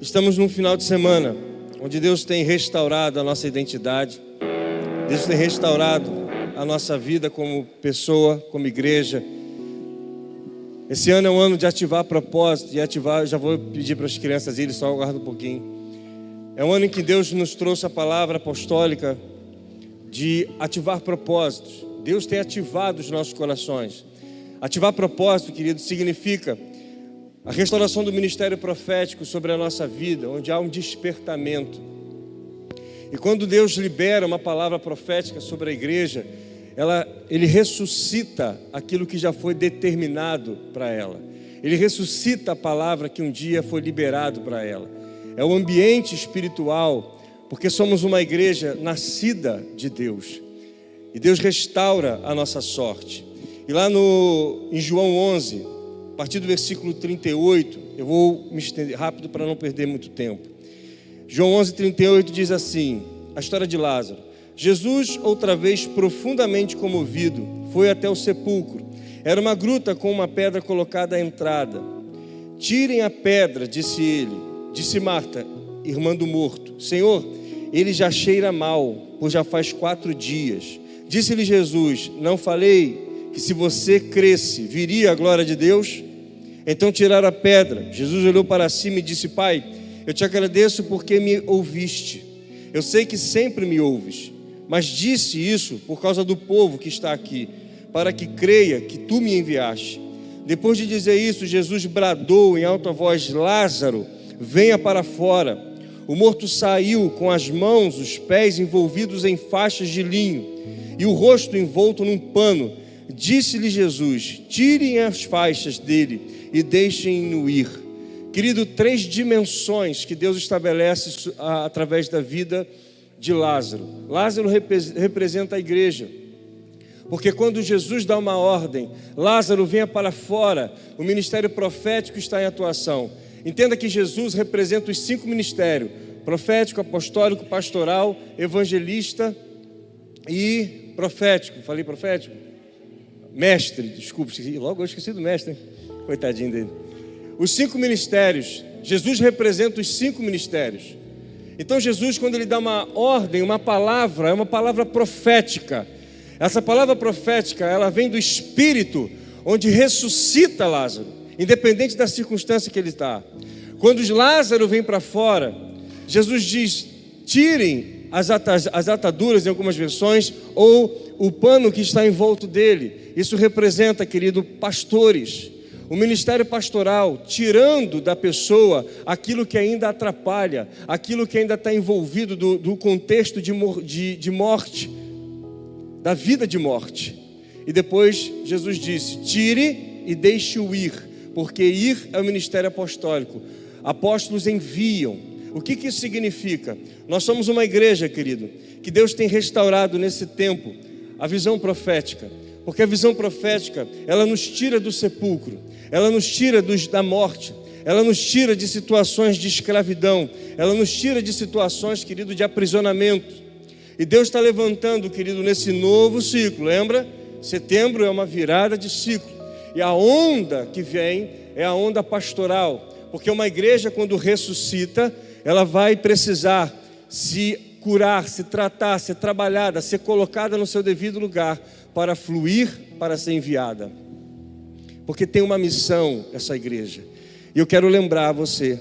Estamos num final de semana onde Deus tem restaurado a nossa identidade, Deus tem restaurado a nossa vida como pessoa, como igreja. Esse ano é um ano de ativar propósito, e ativar, já vou pedir para as crianças irem, só aguarda um pouquinho. É um ano em que Deus nos trouxe a palavra apostólica de ativar propósitos. Deus tem ativado os nossos corações. Ativar propósito, querido, significa a restauração do ministério profético sobre a nossa vida, onde há um despertamento. E quando Deus libera uma palavra profética sobre a igreja, Ele ressuscita aquilo que já foi determinado para ela. Ele ressuscita a palavra que um dia foi liberado para ela. É o ambiente espiritual, porque somos uma igreja nascida de Deus. E Deus restaura a nossa sorte. E lá em João 11, a partir do versículo 38, eu vou me estender rápido para não perder muito tempo. João 11, 38 diz assim, a história de Lázaro. Jesus, outra vez profundamente comovido, foi até o sepulcro. Era uma gruta com uma pedra colocada à entrada. Tirem a pedra, disse ele. Disse Marta, irmã do morto. Senhor, ele já cheira mal, pois já faz 4 dias. Disse-lhe Jesus, não falei que se você cresce, viria a glória de Deus? Então tiraram a pedra. Jesus olhou para cima e disse, Pai, eu te agradeço porque me ouviste. Eu sei que sempre me ouves, mas disse isso por causa do povo que está aqui, para que creia que tu me enviaste. Depois de dizer isso, Jesus bradou em alta voz, Lázaro, venha para fora. O morto saiu com as mãos, os pés envolvidos em faixas de linho e o rosto envolto num pano. Disse-lhe Jesus, tirem as faixas dele e deixem-no ir. Querido, 3 dimensões que Deus estabelece através da vida de Lázaro. Lázaro representa a igreja, porque quando Jesus dá uma ordem, Lázaro venha para fora, o ministério profético está em atuação. Entenda que Jesus representa os 5 ministérios: profético, apostólico, pastoral, evangelista e profético. Falei profético? Mestre, desculpe, logo eu esqueci do mestre, hein? Coitadinho dele. Os 5 ministérios, Jesus representa os 5 ministérios. Então Jesus, quando ele dá uma ordem, uma palavra, é uma palavra profética. Essa palavra profética, ela vem do Espírito, onde ressuscita Lázaro, independente da circunstância que ele está. Quando Lázaro vem para fora, Jesus diz, tirem as ataduras em algumas versões, ou o pano que está em volta dele. Isso representa, querido, pastores. O ministério pastoral, tirando da pessoa aquilo que ainda atrapalha, aquilo que ainda está envolvido do contexto de morte, da vida de morte. E depois Jesus disse, tire e deixe-o ir, porque ir é o ministério apostólico. Apóstolos enviam. O que isso significa? Nós somos uma igreja, querido, que Deus tem restaurado nesse tempo a visão profética. Porque a visão profética, ela nos tira do sepulcro, ela nos tira da morte, ela nos tira de situações de escravidão, ela nos tira de situações, querido, de aprisionamento. E Deus está levantando, querido, nesse novo ciclo, lembra? Setembro é uma virada de ciclo. E a onda que vem é a onda pastoral. Porque uma igreja, quando ressuscita, ela vai precisar se curar, se tratar, ser trabalhada, ser colocada no seu devido lugar, para fluir, para ser enviada. Porque tem uma missão essa igreja. E eu quero lembrar a você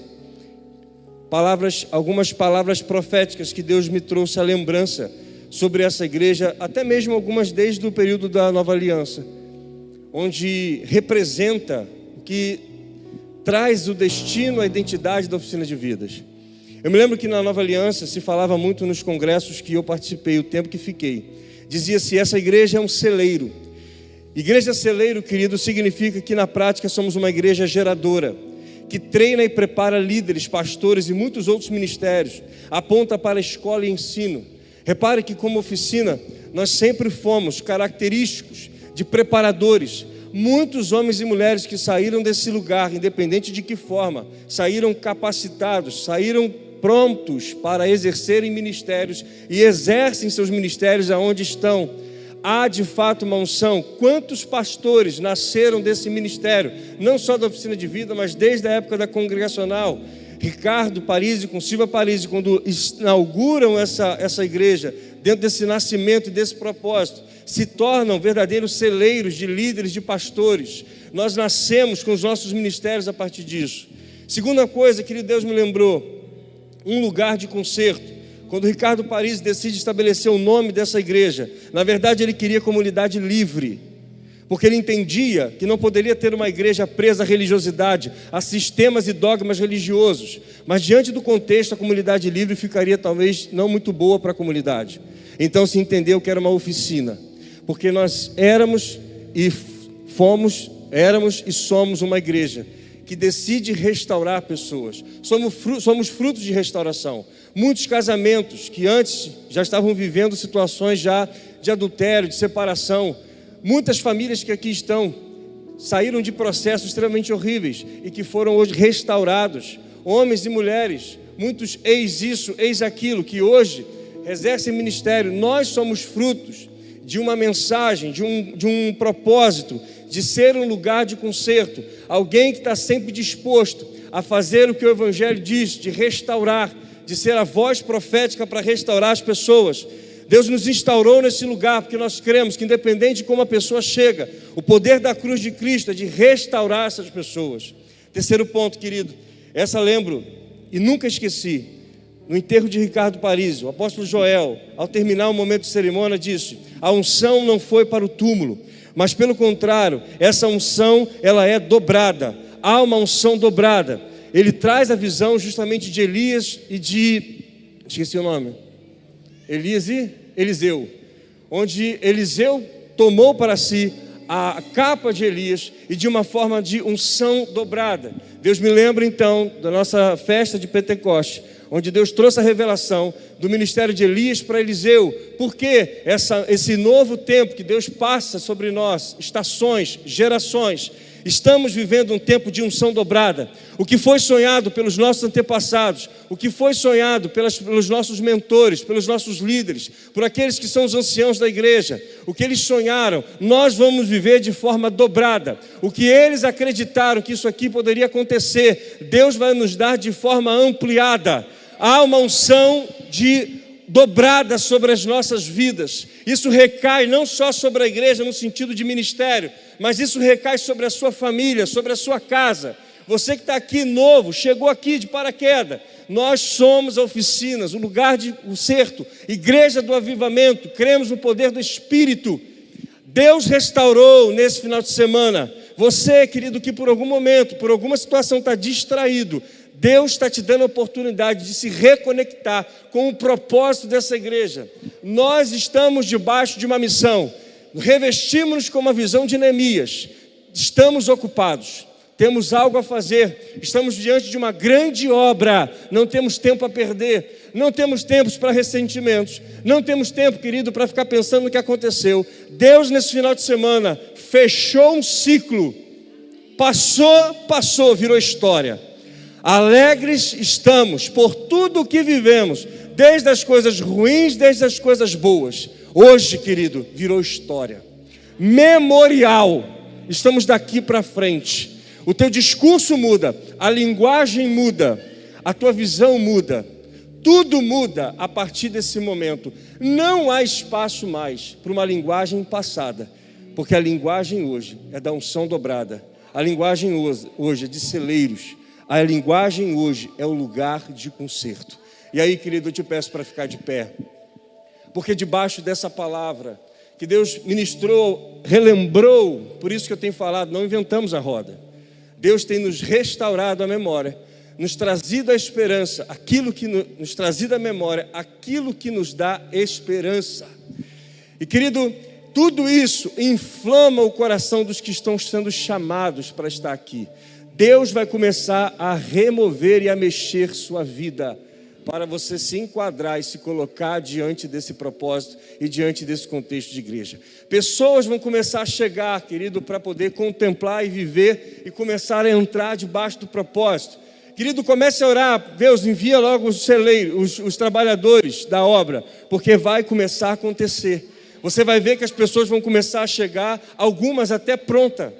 algumas palavras proféticas que Deus me trouxe à lembrança sobre essa igreja, até mesmo algumas desde o período da Nova Aliança, onde representa o que traz o destino, a identidade da oficina de vidas. Eu me lembro que na Nova Aliança se falava muito nos congressos que eu participei, o tempo que fiquei. Dizia-se, essa igreja é um celeiro. Igreja celeiro, querido, significa que na prática somos uma igreja geradora, que treina e prepara líderes, pastores e muitos outros ministérios, aponta para a escola e ensino. Repare que como oficina, nós sempre fomos característicos de preparadores. Muitos homens e mulheres que saíram desse lugar, independente de que forma, saíram capacitados, saíram prontos para exercerem ministérios e exercem seus ministérios aonde estão. Há de fato uma unção. Quantos pastores nasceram desse ministério, não só da oficina de vida, mas desde a época da congregacional, Ricardo Parisi com Silvia Parisi, quando inauguram essa igreja, dentro desse nascimento e desse propósito, se tornam verdadeiros celeiros de líderes, de pastores. Nós nascemos com os nossos ministérios a partir disso. Segunda coisa, querido, Deus me lembrou, um lugar de conserto. Quando Ricardo Parisi decide estabelecer o nome dessa igreja, na verdade ele queria comunidade livre, porque ele entendia que não poderia ter uma igreja presa à religiosidade, a sistemas e dogmas religiosos, mas diante do contexto, a comunidade livre ficaria talvez não muito boa para a comunidade. Então se entendeu que era uma oficina, porque nós éramos e somos uma igreja que decide restaurar pessoas. Somos frutos de restauração. Muitos casamentos que antes já estavam vivendo situações já de adultério, de separação. Muitas famílias que aqui estão saíram de processos extremamente horríveis e que foram hoje restaurados. Homens e mulheres, muitos ex isso, ex aquilo, que hoje exercem ministério. Nós somos frutos de uma mensagem, de um propósito, de ser um lugar de conserto. Alguém que está sempre disposto a fazer o que o Evangelho diz, de restaurar, de ser a voz profética para restaurar as pessoas. Deus nos instaurou nesse lugar, porque nós cremos que independente de como a pessoa chega, o poder da cruz de Cristo é de restaurar essas pessoas. Terceiro ponto, querido, essa lembro e nunca esqueci, no enterro de Ricardo Parisi, o apóstolo Joel, ao terminar o momento de cerimônia, disse: a unção não foi para o túmulo, mas pelo contrário, essa unção ela é dobrada, há uma unção dobrada. Ele traz a visão justamente de Elias e esqueci o nome, Elias e Eliseu, onde Eliseu tomou para si a capa de Elias e de uma forma de unção dobrada. Deus me lembra então da nossa festa de Pentecoste, onde Deus trouxe a revelação do ministério de Elias para Eliseu. Porque esse novo tempo que Deus passa sobre nós, estações, gerações, estamos vivendo um tempo de unção dobrada. O que foi sonhado pelos nossos antepassados, o que foi sonhado pelos nossos mentores, pelos nossos líderes, por aqueles que são os anciãos da igreja, o que eles sonharam, nós vamos viver de forma dobrada. O que eles acreditaram que isso aqui poderia acontecer, Deus vai nos dar de forma ampliada. Há uma unção dobrada sobre as nossas vidas. Isso recai não só sobre a igreja no sentido de ministério, mas isso recai sobre a sua família, sobre a sua casa. Você que está aqui novo, chegou aqui de paraquedas, nós somos oficinas, um lugar de conserto, igreja do avivamento, cremos no poder do Espírito. Deus restaurou nesse final de semana. Você, querido, que por algum momento, por alguma situação está distraído, Deus está te dando a oportunidade de se reconectar com o propósito dessa igreja. Nós estamos debaixo de uma missão, revestimos-nos com uma visão de Neemias, estamos ocupados, temos algo a fazer, estamos diante de uma grande obra, não temos tempo a perder, não temos tempo para ressentimentos, não temos tempo, querido, para ficar pensando no que aconteceu. Deus nesse final de semana fechou um ciclo, passou, virou história. Alegres estamos por tudo o que vivemos, desde as coisas ruins, desde as coisas boas. Hoje, querido, virou história, memorial. Estamos daqui para frente. O teu discurso muda, a linguagem muda, a tua visão muda, tudo muda a partir desse momento. Não há espaço mais para uma linguagem passada, porque a linguagem hoje é da unção dobrada, a linguagem hoje é de celeiros. A linguagem hoje é o lugar de conserto. E aí, querido, eu te peço para ficar de pé, porque debaixo dessa palavra que Deus ministrou, relembrou, por isso que eu tenho falado, não inventamos a roda. Deus tem nos restaurado a memória, nos trazido a esperança, aquilo que nos trazido a memória, aquilo que nos dá esperança. E, querido, tudo isso inflama o coração dos que estão sendo chamados para estar aqui. Deus vai começar a remover e a mexer sua vida, para você se enquadrar e se colocar diante desse propósito e diante desse contexto de igreja. Pessoas vão começar a chegar, querido, para poder contemplar e viver e começar a entrar debaixo do propósito. Querido, comece a orar. Deus, envia logo os celeiros, os trabalhadores da obra, porque vai começar a acontecer. Você vai ver que as pessoas vão começar a chegar, algumas até prontas.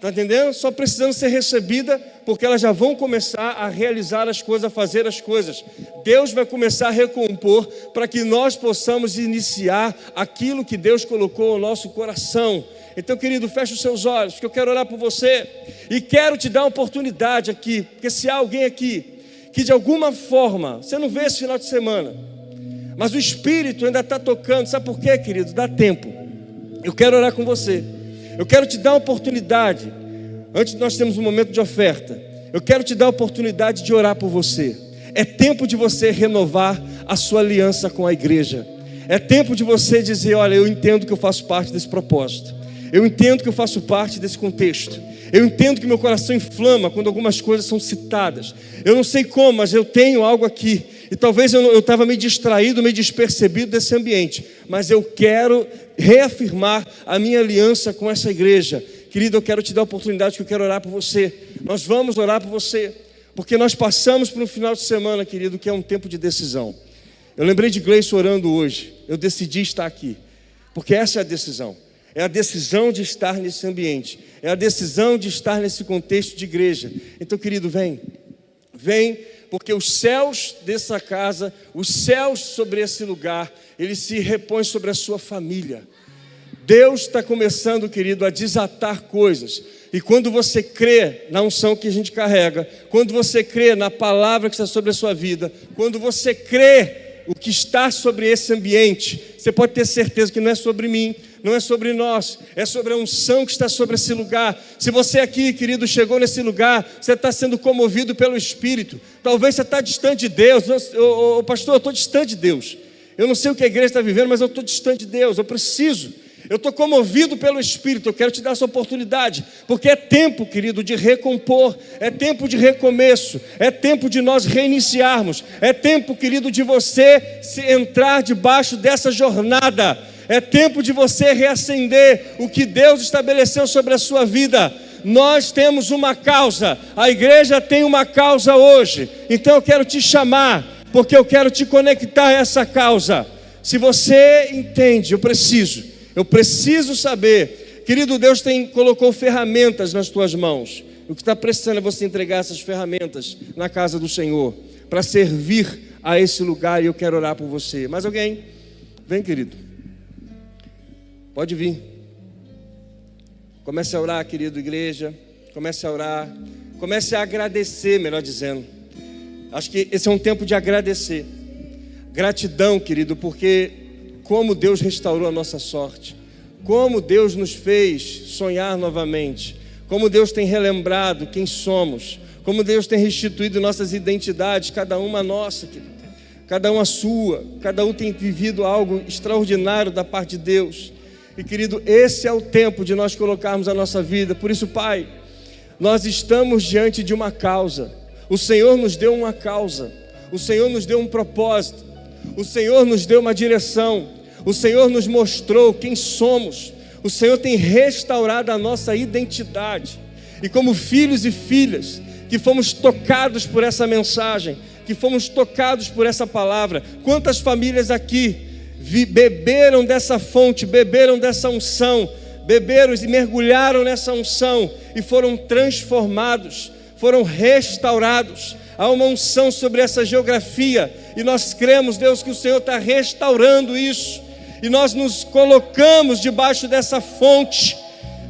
Está entendendo? Só precisando ser recebida, porque elas já vão começar a realizar as coisas, a fazer as coisas. Deus vai começar a recompor para que nós possamos iniciar aquilo que Deus colocou no nosso coração. Então, querido, feche os seus olhos, que eu quero orar por você. E quero te dar uma oportunidade aqui, porque se há alguém aqui que de alguma forma, você não vê esse final de semana, mas o Espírito ainda está tocando, sabe por quê, querido? Dá tempo. Eu quero orar com você. Eu quero te dar uma oportunidade. Antes de nós termos um momento de oferta, eu quero te dar a oportunidade de orar por você. É tempo de você renovar a sua aliança com a igreja. É tempo de você dizer: olha, eu entendo que eu faço parte desse propósito. Eu entendo que eu faço parte desse contexto. Eu entendo que meu coração inflama quando algumas coisas são citadas. Eu não sei como, mas eu tenho algo aqui. E talvez eu estava meio distraído, meio despercebido desse ambiente. Mas eu quero reafirmar a minha aliança com essa igreja. Querido, eu quero te dar a oportunidade, que eu quero orar por você. Nós vamos orar por você. Porque nós passamos por um final de semana, querido, que é um tempo de decisão. Eu lembrei de Gleice orando hoje. Eu decidi estar aqui. Porque essa é a decisão. É a decisão de estar nesse ambiente. É a decisão de estar nesse contexto de igreja. Então, querido, vem. Vem, porque os céus dessa casa, os céus sobre esse lugar, eles se repõem sobre a sua família. Deus está começando, querido, a desatar coisas. E quando você crê na unção que a gente carrega, quando você crê na palavra que está sobre a sua vida, quando você crê o que está sobre esse ambiente, você pode ter certeza que não é sobre mim, não é sobre nós, é sobre a unção que está sobre esse lugar. Se você aqui, querido, chegou nesse lugar, você está sendo comovido pelo Espírito. Talvez você está distante de Deus. Pastor, eu estou distante de Deus. Eu não sei o que a igreja está vivendo, mas eu estou distante de Deus. Eu estou comovido pelo Espírito. Eu quero te dar essa oportunidade, porque é tempo, querido, de recompor, é tempo de recomeço, é tempo de nós reiniciarmos, é tempo, querido, de você se entrar debaixo dessa jornada. É tempo de você reacender o que Deus estabeleceu sobre a sua vida. Nós temos uma causa, a igreja tem uma causa hoje. Então eu quero te chamar, porque eu quero te conectar a essa causa. Se você entende, eu preciso saber. Querido, Deus colocou ferramentas nas tuas mãos. O que está precisando é você entregar essas ferramentas na casa do Senhor, para servir a esse lugar, e eu quero orar por você. Mais alguém? Vem, querido. Pode vir. Comece a orar, querido, igreja. Comece a orar. Comece a agradecer, melhor dizendo. Acho que esse é um tempo de agradecer. Gratidão, querido, porque como Deus restaurou a nossa sorte, como Deus nos fez sonhar novamente, como Deus tem relembrado quem somos, como Deus tem restituído nossas identidades, cada uma nossa, querido, cada uma sua, cada um tem vivido algo extraordinário da parte de Deus. E, querido, esse é o tempo de nós colocarmos a nossa vida. Por isso, Pai, nós estamos diante de uma causa. O Senhor nos deu uma causa. O Senhor nos deu um propósito. O Senhor nos deu uma direção. O Senhor nos mostrou quem somos. O Senhor tem restaurado a nossa identidade. E como filhos e filhas que fomos tocados por essa mensagem, que fomos tocados por essa palavra, quantas famílias aqui beberam dessa fonte, beberam dessa unção, beberam e mergulharam nessa unção e foram transformados, foram restaurados. Há uma unção sobre essa geografia e nós cremos, Deus, que o Senhor está restaurando isso, e nós nos colocamos debaixo dessa fonte,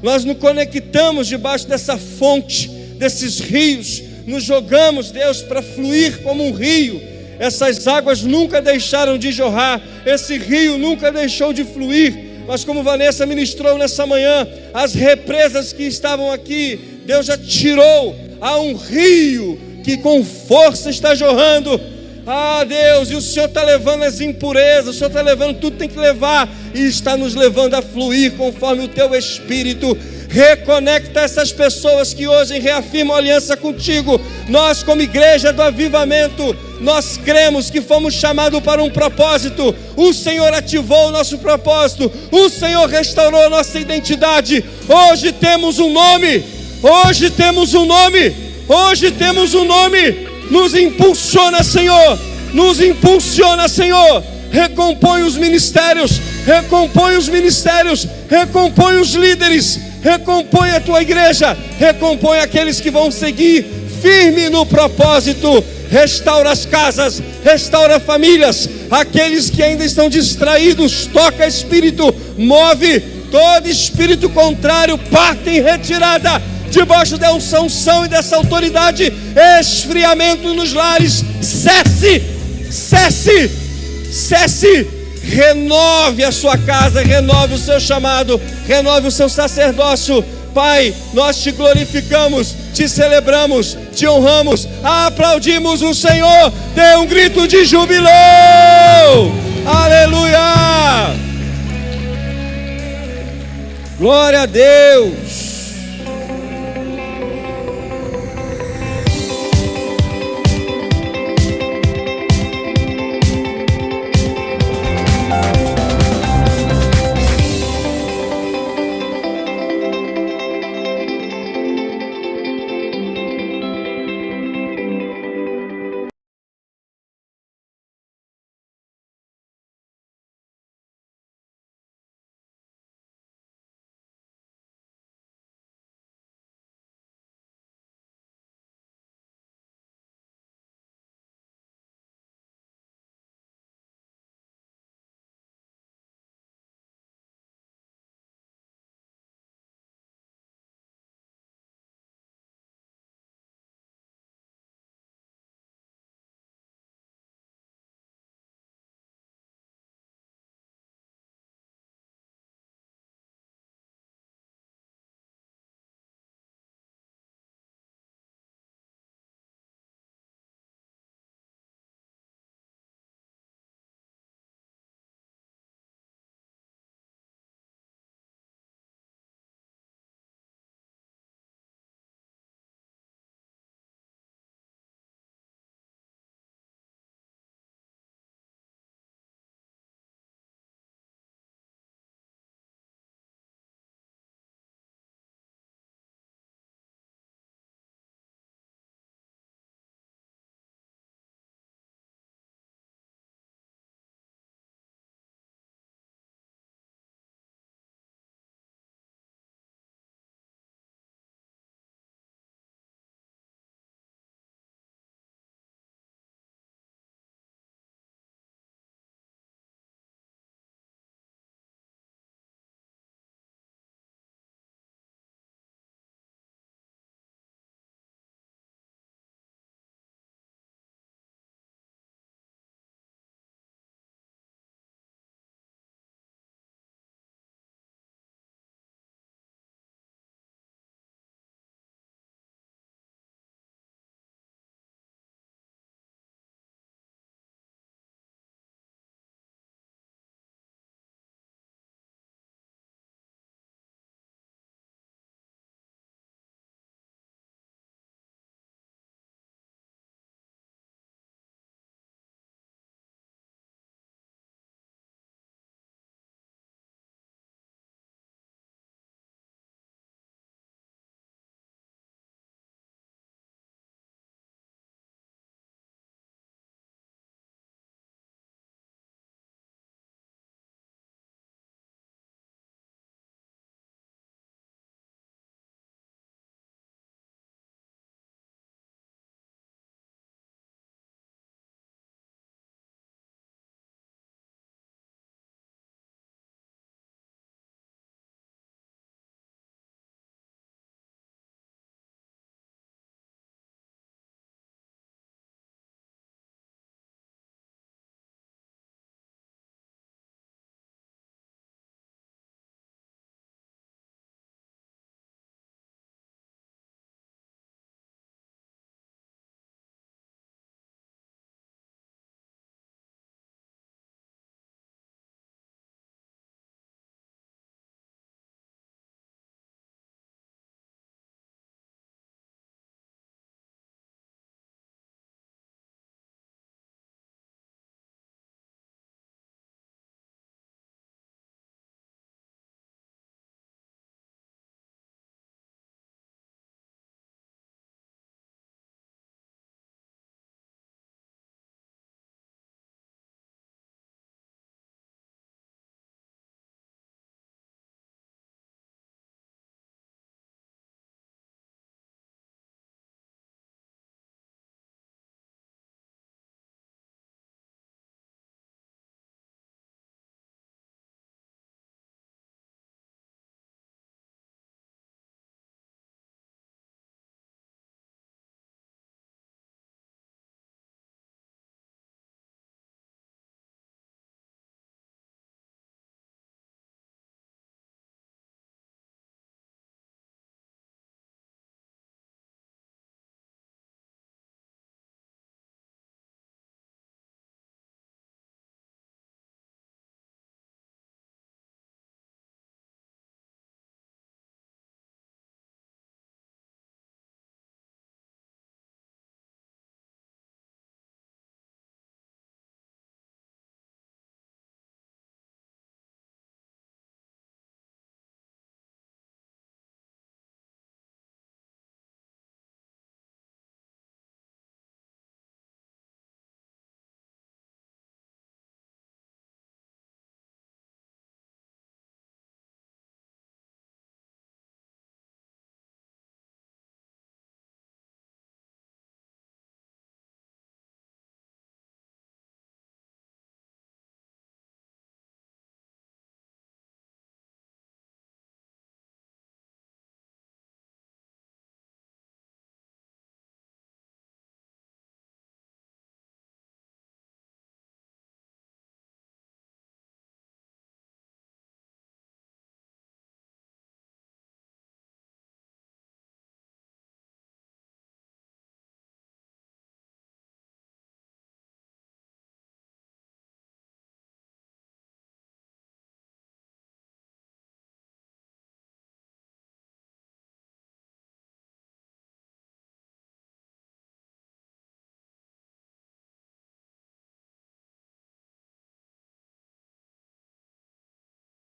nós nos conectamos debaixo dessa fonte, desses rios, nos jogamos, Deus, para fluir como um rio. Essas águas nunca deixaram de jorrar, esse rio nunca deixou de fluir, mas como Vanessa ministrou nessa manhã, as represas que estavam aqui, Deus já tirou. Há um rio que com força está jorrando. Ah, Deus, e o Senhor está levando as impurezas, o Senhor está levando tudo que tem que levar, e está nos levando a fluir conforme o Teu Espírito. Reconecta essas pessoas que hoje reafirmam a aliança contigo. Nós, como igreja do avivamento, nós cremos que fomos chamados para um propósito. O Senhor ativou o nosso propósito, o Senhor restaurou a nossa identidade. Hoje temos um nome, hoje temos um nome, hoje temos um nome. Nos impulsiona, Senhor, nos impulsiona, Senhor. Recompõe os ministérios, recompõe os ministérios, recompõe os líderes, recompõe a tua igreja, recompõe aqueles que vão seguir firme no propósito. Restaura as casas, restaura famílias, aqueles que ainda estão distraídos, toca espírito, move todo espírito contrário, parte em retirada, debaixo da unção e dessa autoridade. Esfriamento nos lares, cesse, renove a sua casa, renove o seu chamado, renove o seu sacerdócio. Pai, nós te glorificamos, te celebramos, te honramos, aplaudimos o Senhor. Dê um grito de júbilo. Aleluia! Glória a Deus.